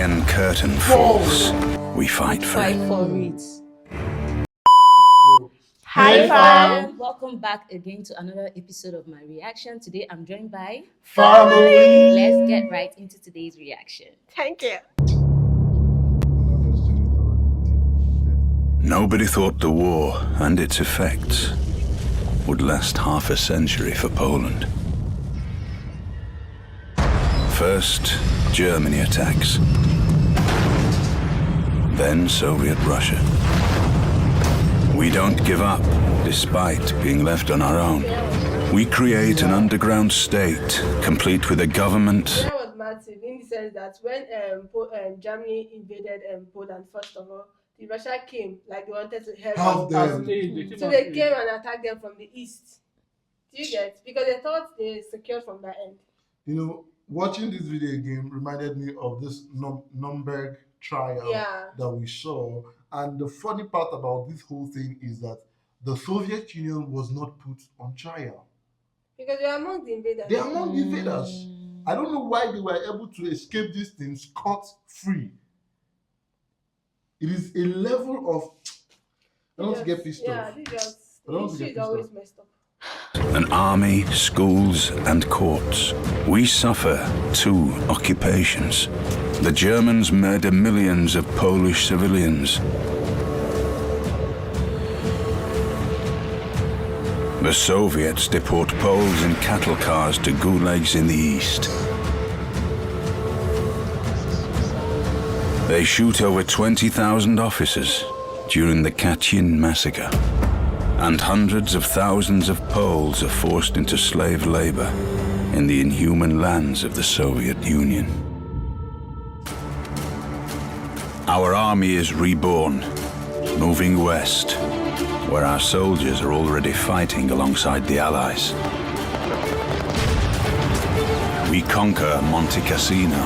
Iron Curtain falls, we fight for it. Hi fam! Welcome back again to another episode of my reaction. Today I'm joined by Family! Let's get right into today's reaction. Thank you. Nobody thought the war and its effects would last half a century for Poland. First, Germany attacks. Then Soviet Russia. We don't give up, despite being left on our own. We create an underground state, complete with a government. That was massive in the sense that when Germany invaded Poland, first of all, the Russia came like they wanted to help them. So they came and attacked them from the east. Do you get? Because they thought they secured from that end. You know, watching this video again reminded me of this Nuremberg trial that we saw. And the funny part about this whole thing is that the Soviet Union was not put on trial. Because they are among the invaders. They are among the invaders. I don't know why they were able to escape these things scot-free. It is a level of... I don't want to get pissed off. History is always messed up. An army, schools, and courts. We suffer two occupations. The Germans murder millions of Polish civilians. The Soviets deport Poles in cattle cars to gulags in the east. They shoot over 20,000 officers during the Katyn massacre. And hundreds of thousands of Poles are forced into slave labor in the inhuman lands of the Soviet Union. Our army is reborn, moving west, where our soldiers are already fighting alongside the Allies. We conquer Monte Cassino.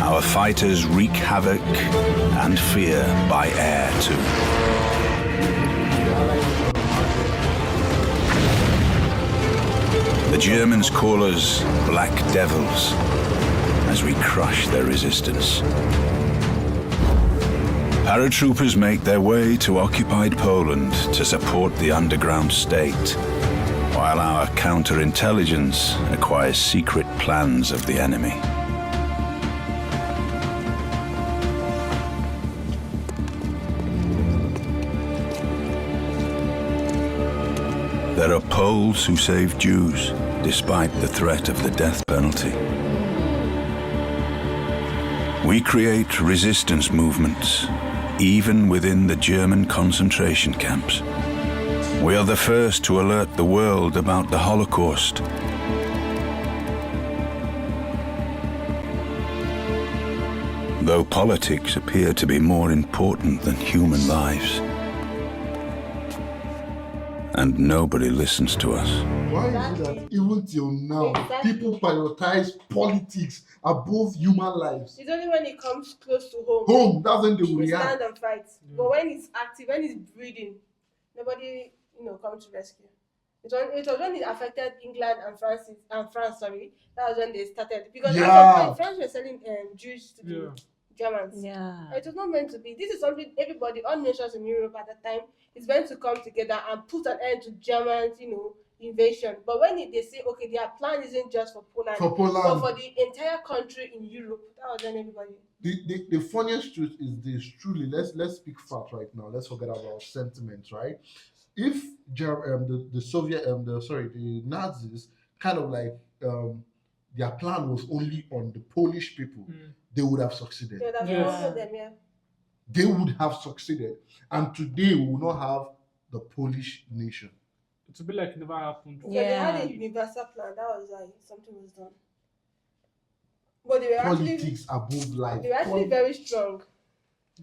Our fighters wreak havoc and fear by air too. The Germans call us Black Devils as we crush their resistance. Paratroopers make their way to occupied Poland to support the underground state, while our counterintelligence acquires secret plans of the enemy. There are Poles who save Jews, despite the threat of the death penalty. We create resistance movements, even within the German concentration camps. We are the first to alert the world about the Holocaust. Though politics appear to be more important than human lives. And nobody listens to us. Why is it that even till now, people prioritize politics above human lives? It's only when it comes close to home. Home, that's when they will They react. stand and fight. But when it's active, when it's breeding, nobody, comes to rescue. It was when it affected England and France. Sorry, that was when they started. Because at some point, France was selling Jews to the Germans. Yeah. It was not meant to be. This is something everybody, all nations in Europe at the time, is meant to come together and put an end to Germans, invasion. But when they say, okay, their plan isn't just for Poland, but for the entire country in Europe, that was when everybody. The funniest truth is this. Truly, let's speak fact right now. Let's forget about sentiments, right? If the Nazis kind of like their plan was only on the Polish people, they would have succeeded. They would have succeeded, and today we will not have the Polish nation. It would be like it never happened. Yeah, they had a universal plan. That was why something was done. But they were politics above life. They were actually very strong.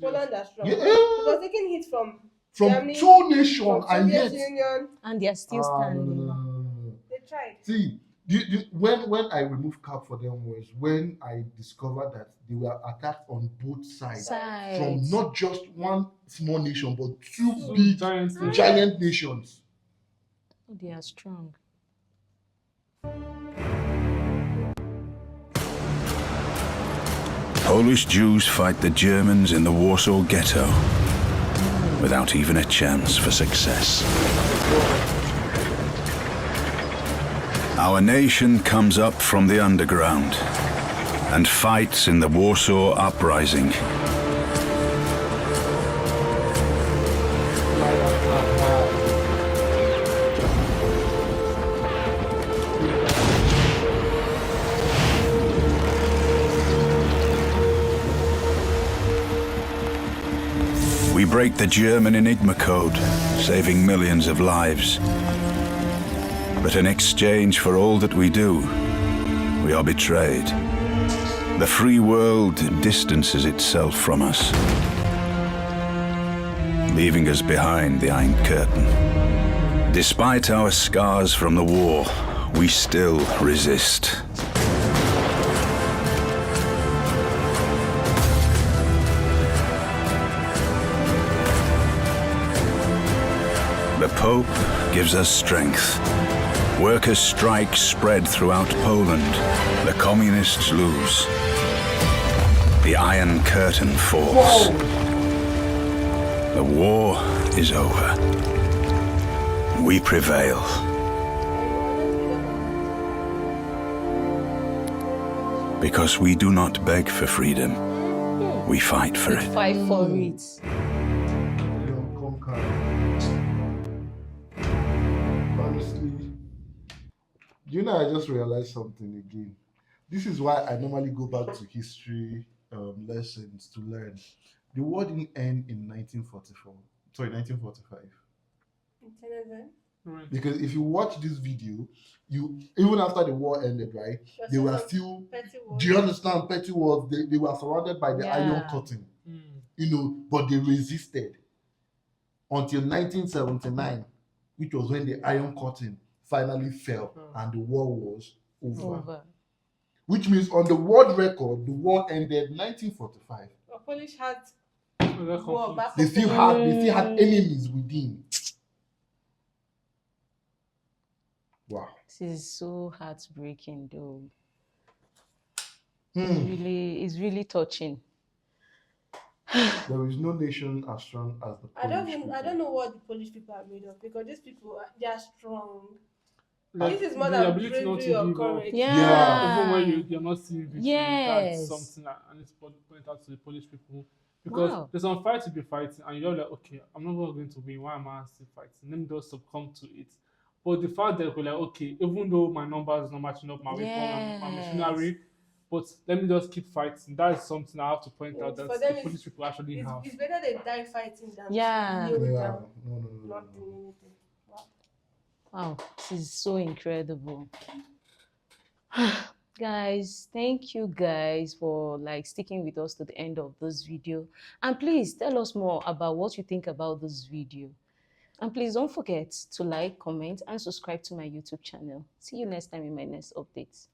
Poland are strong. Yeah. It was taking hit from Germany, two nations, from and Soviet yet Union. And they're still standing. no. They tried. See, when I removed cap for them was when I discovered that they were attacked on both sides. From not just one small nation, but two big giant nations. They are strong. Polish Jews fight the Germans in the Warsaw Ghetto without even a chance for success. Our nation comes up from the underground and fights in the Warsaw Uprising. We break the German Enigma code, saving millions of lives. But in exchange for all that we do, we are betrayed. The free world distances itself from us, leaving us behind the Iron Curtain. Despite our scars from the war, we still resist. The Pope gives us strength. Workers' strikes spread throughout Poland. The communists lose. The Iron Curtain falls. The war is over. We prevail. Because we do not beg for freedom. We fight for it. Fight for it. Unconquered. Honestly, I just realized something again. This is why I normally go back to history lessons to learn. The war didn't end in 1944. Sorry, 1945. Right. Because if you watch this video, even after the war ended, right, they were still. Do you understand? Petty wars. They were surrounded by the Iron Curtain. But they resisted until 1979, which was when the Iron Curtain finally fell and the war was over. Which means on the world record, the war ended 1945. The Polish had War back They still had enemies within. Wow. This is so heartbreaking, though. It's really touching. There is no nation as strong as the Polish people. I don't know what the Polish people are made of, because these people they are strong. Like, This is more the than ability not bravery to or give up. courage. Yeah. Even when you're not seeing victory, Yes. that's something that I need to point out to the Polish people. Because there's some fight to be fighting, and you're like, okay, I'm not going to win. Why am I still fighting? Let me just succumb to it. But the fact that we're like, okay, even though my numbers are not matching up, my weapon, my machinery, but let me just keep fighting. That is something I have to point out that the Polish people actually have. It's better they die fighting than Yeah. kneel Yeah. down, No. not doing anything. Wow, this is so incredible. Guys, thank you guys for sticking with us to the end of this video. And please tell us more about what you think about this video. And please don't forget to like, comment, and subscribe to my YouTube channel. See you next time in my next updates.